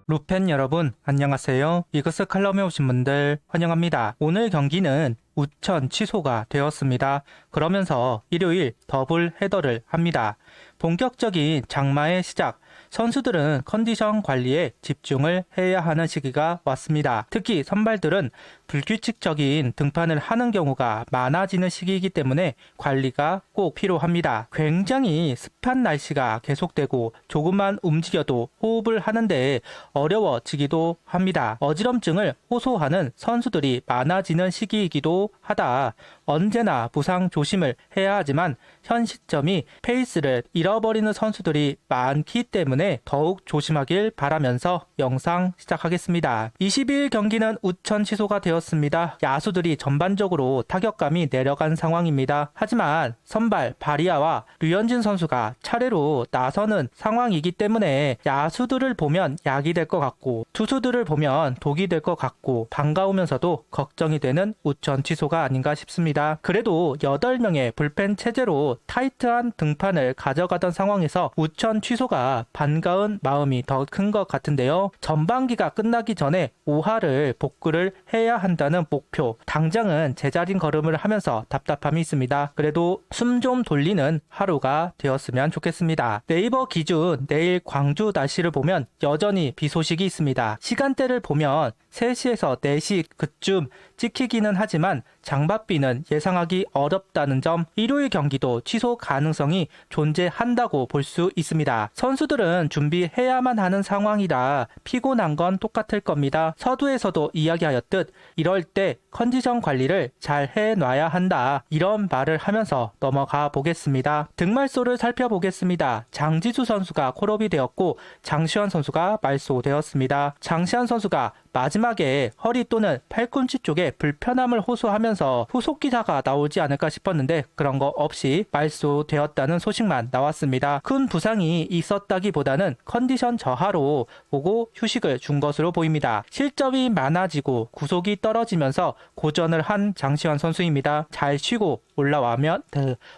루펜 여러분 안녕하세요. 이것을 칼럼에 오신 분들 환영합니다. 오늘 경기는 우천 취소가 되었습니다. 그러면서 일요일 더블 헤더를 합니다. 본격적인 장마의 시작, 선수들은 컨디션 관리에 집중을 해야 하는 시기가 왔습니다. 특히 선발들은 불규칙적인 등판을 하는 경우가 많아지는 시기이기 때문에 관리가 꼭 필요합니다. 굉장히 습한 날씨가 계속되고 조금만 움직여도 호흡을 하는데 어려워지기도 합니다. 어지럼증을 호소하는 선수들이 많아지는 시기이기도 하다. 언제나 부상 조심을 해야 하지만 현 시점이 페이스를 잃어버리는 선수들이 많기 때문에 더욱 조심하길 바라면서 영상 시작하겠습니다. 22일 경기는 우천 취소가 되었습니다. 야수들이 전반적으로 타격감이 내려간 상황입니다. 하지만 선발 바리아와 류현진 선수가 차례로 나서는 상황이기 때문에 야수들을 보면 약이 될 것 같고 투수들을 보면 독이 될 것 같고 반가우면서도 걱정이 되는 우천 취소가 아닌가 싶습니다. 그래도 8명의 불펜 체제로 타이트한 등판을 가져가던 상황에서 우천 취소가 반가운 마음이 더 큰 것 같은데요. 전반기가 끝나기 전에 5할을 복구를 해야 한다는 목표, 당장은 제자리 걸음을 하면서 답답함이 있습니다. 그래도 숨 좀 돌리는 하루가 되었으면 좋겠습니다. 네이버 기준 내일 광주 날씨를 보면 여전히 비 소식이 있습니다. 시간대를 보면 3시에서 4시 그쯤 찍히기는 하지만 장맛비는 예상하기 어렵다는 점, 일요일 경기도 취소 가능성이 존재한다고 볼 수 있습니다. 선수들은 준비해야만 하는 상황이라 피곤한 건 똑같을 겁니다. 서두에서도 이야기하였듯 이럴 때 컨디션 관리를 잘 해놔야 한다, 이런 말을 하면서 넘어가 보겠습니다. 등말소를 살펴보겠습니다. 장지수 선수가 콜업이 되었고 장시환 선수가 말소되었습니다. 장시환 선수가 마지막에 허리 또는 팔꿈치 쪽에 불편함을 호소하면서 후속 기사가 나오지 않을까 싶었는데 그런 거 없이 말소되었다는 소식만 나왔습니다. 큰 부상이 있었다기보다는 컨디션 저하로 보고 휴식을 준 것으로 보입니다. 실점이 많아지고 구속이 떨어지면서 고전을 한 장시환 선수입니다. 잘 쉬고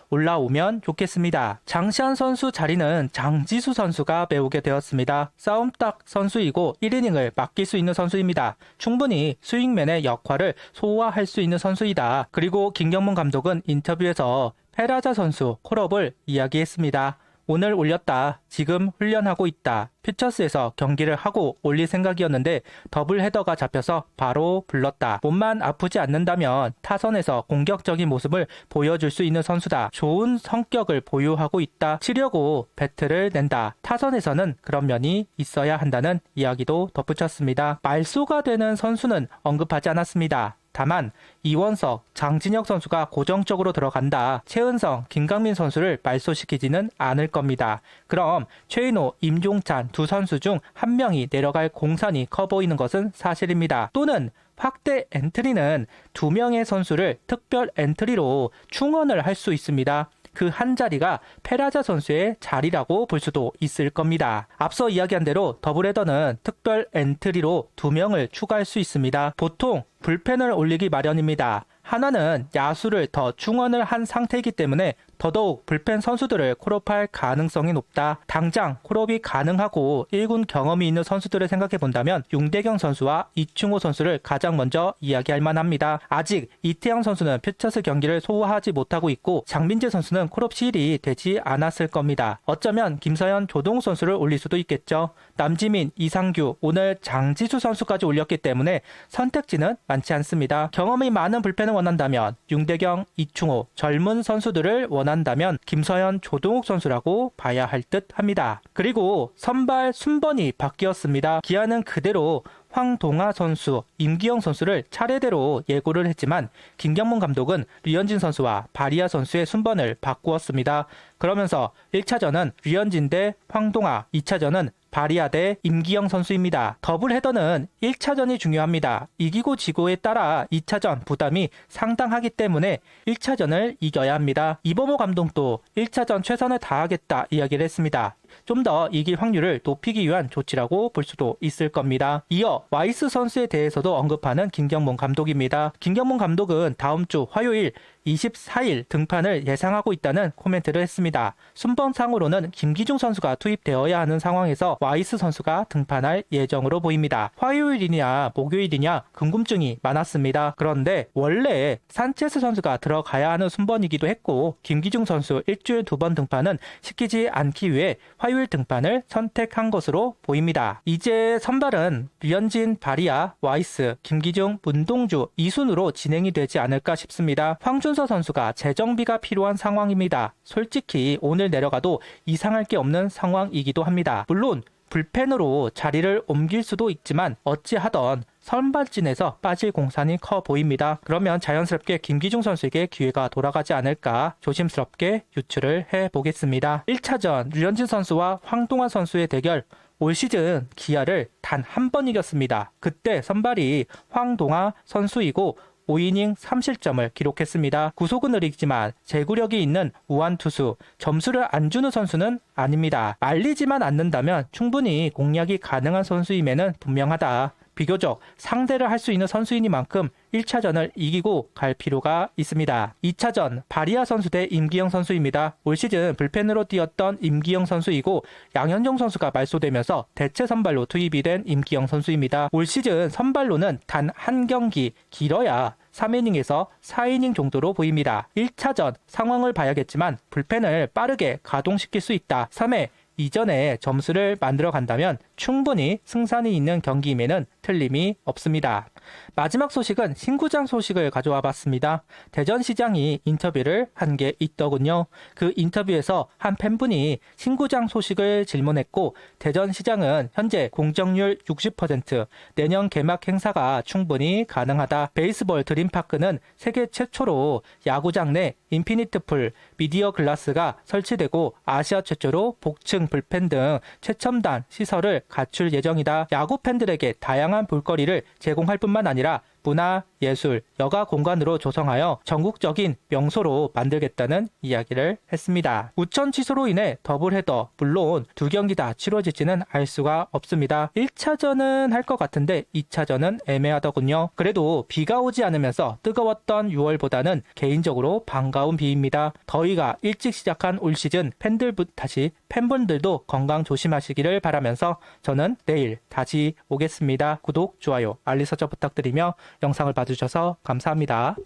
올라오면 좋겠습니다. 장시환 선수 자리는 장지수 선수가 메우게 되었습니다. 싸움딱 선수이고 1이닝을 맡길 수 있는 선수입니다. 충분히 스윙맨의 역할을 소화할 수 있는 선수이다. 그리고 김경문 감독은 인터뷰에서 페라자 선수 콜업을 이야기했습니다. 오늘 올렸다. 지금 훈련하고 있다. 퓨처스에서 경기를 하고 올릴 생각이었는데 더블 헤더가 잡혀서 바로 불렀다. 몸만 아프지 않는다면 타선에서 공격적인 모습을 보여줄 수 있는 선수다. 좋은 성격을 보유하고 있다. 치려고 배트를 낸다. 타선에서는 그런 면이 있어야 한다는 이야기도 덧붙였습니다. 말소가 되는 선수는 언급하지 않았습니다. 다만 이원석, 장진혁 선수가 고정적으로 들어간다. 최은성, 김강민 선수를 말소시키지는 않을 겁니다. 그럼 최인호, 임종찬 두 선수 중 한 명이 내려갈 공산이 커 보이는 것은 사실입니다. 또는 확대 엔트리는 2명의 선수를 특별 엔트리로 충원을 할 수 있습니다. 그 한 자리가 페라자 선수의 자리라고 볼 수도 있을 겁니다. 앞서 이야기한 대로 더블헤더는 특별 엔트리로 2명을 추가할 수 있습니다. 보통 불펜을 올리기 마련입니다. 하나는 야수를 더 충원을 한 상태이기 때문에 더더욱 불펜 선수들을 콜업할 가능성이 높다. 당장 콜업이 가능하고 1군 경험이 있는 선수들을 생각해 본다면 윤대경 선수와 이충호 선수를 가장 먼저 이야기할 만합니다. 아직 이태영 선수는 퓨처스 경기를 소화하지 못하고 있고 장민재 선수는 콜업 시일이 되지 않았을 겁니다. 어쩌면 김서현, 조동욱 선수를 올릴 수도 있겠죠. 남지민, 이상규, 오늘 장지수 선수까지 올렸기 때문에 선택지는 많지 않습니다. 경험이 많은 불펜을 원한다면 윤대경, 이충호, 젊은 선수들을 원한다면 김서현, 조동욱 선수라고 봐야 할 듯 합니다. 그리고 선발 순번이 바뀌었습니다. 기아는 그대로 황동아 선수, 임기영 선수를 차례대로 예고를 했지만 김경문 감독은 류현진 선수와 바리아 선수의 순번을 바꾸었습니다. 그러면서 1차전은 류현진 대 황동아, 2차전은 바리아 대 임기영 선수입니다. 더블 헤더는 1차전이 중요합니다. 이기고 지고에 따라 2차전 부담이 상당하기 때문에 1차전을 이겨야 합니다. 이범호 감독도 1차전 최선을 다하겠다 이야기를 했습니다. 좀 더 이길 확률을 높이기 위한 조치라고 볼 수도 있을 겁니다. 이어 와이스 선수에 대해서도 언급하는 김경문 감독입니다. 김경문 감독은 다음 주 화요일 24일 등판을 예상하고 있다는 코멘트를 했습니다. 순번상으로는 김기중 선수가 투입되어야 하는 상황에서 와이스 선수가 등판할 예정으로 보입니다. 화요일이냐 목요일이냐 궁금증이 많았습니다. 그런데 원래 산체스 선수가 들어가야 하는 순번이기도 했고 김기중 선수 일주일 2번 등판은 시키지 않기 위해 화요일 등판을 선택한 것으로 보입니다. 이제 선발은 류현진, 바리아, 와이스, 김기중, 문동주 이 순으로 진행이 되지 않을까 싶습니다. 황준서 선수가 재정비가 필요한 상황입니다. 솔직히 오늘 내려가도 이상할 게 없는 상황이기도 합니다. 물론 불펜으로 자리를 옮길 수도 있지만 어찌하던 선발진에서 빠질 공산이 커 보입니다. 그러면 자연스럽게 김기중 선수에게 기회가 돌아가지 않을까 조심스럽게 유추를 해보겠습니다. 1차전 류현진 선수와 황동환 선수의 대결, 올 시즌 기아를 단 한 번 이겼습니다. 그때 선발이 황동화 선수이고 5이닝 3실점을 기록했습니다. 구속은 느리지만 제구력이 있는 우완 투수, 점수를 안 주는 선수는 아닙니다. 말리지만 않는다면 충분히 공략이 가능한 선수임에는 분명하다. 비교적 상대를 할 수 있는 선수이니만큼 1차전을 이기고 갈 필요가 있습니다. 2차전 바리아 선수 대 임기영 선수입니다. 올 시즌 불펜으로 뛰었던 임기영 선수이고 양현종 선수가 말소되면서 대체 선발로 투입이 된 임기영 선수입니다. 올 시즌 선발로는 단 한 경기, 길어야 3이닝에서 4이닝 정도로 보입니다. 1차전 상황을 봐야겠지만 불펜을 빠르게 가동시킬 수 있다. 3회 이전에 점수를 만들어 간다면 충분히 승산이 있는 경기임에는 틀림이 없습니다. 마지막 소식은 신구장 소식을 가져와 봤습니다. 대전시장이 인터뷰를 한 게 있더군요. 그 인터뷰에서 한 팬분이 신구장 소식을 질문했고 대전시장은 현재 공정률 60%, 내년 개막 행사가 충분히 가능하다. 베이스볼 드림파크는 세계 최초로 야구장 내 인피니트 풀, 미디어 글라스가 설치되고 아시아 최초로 복층 불펜 등 최첨단 시설을 갖출 예정이다. 야구 팬들에게 다양한 볼거리를 제공할 뿐만 아니라 문화, 예술, 여가 공간으로 조성하여 전국적인 명소로 만들겠다는 이야기를 했습니다. 우천 취소로 인해 더블헤더, 물론 2경기 다 치러질지는 알 수가 없습니다. 1차전은 할 것 같은데 2차전은 애매하더군요. 그래도 비가 오지 않으면서 뜨거웠던 6월보다는 개인적으로 반가운 비입니다. 더위가 일찍 시작한 올 시즌 팬분들도 건강 조심하시기를 바라면서 저는 내일 다시 오겠습니다. 구독, 좋아요, 알림 설정 부탁드리며 영상을 봐주셔서 감사합니다.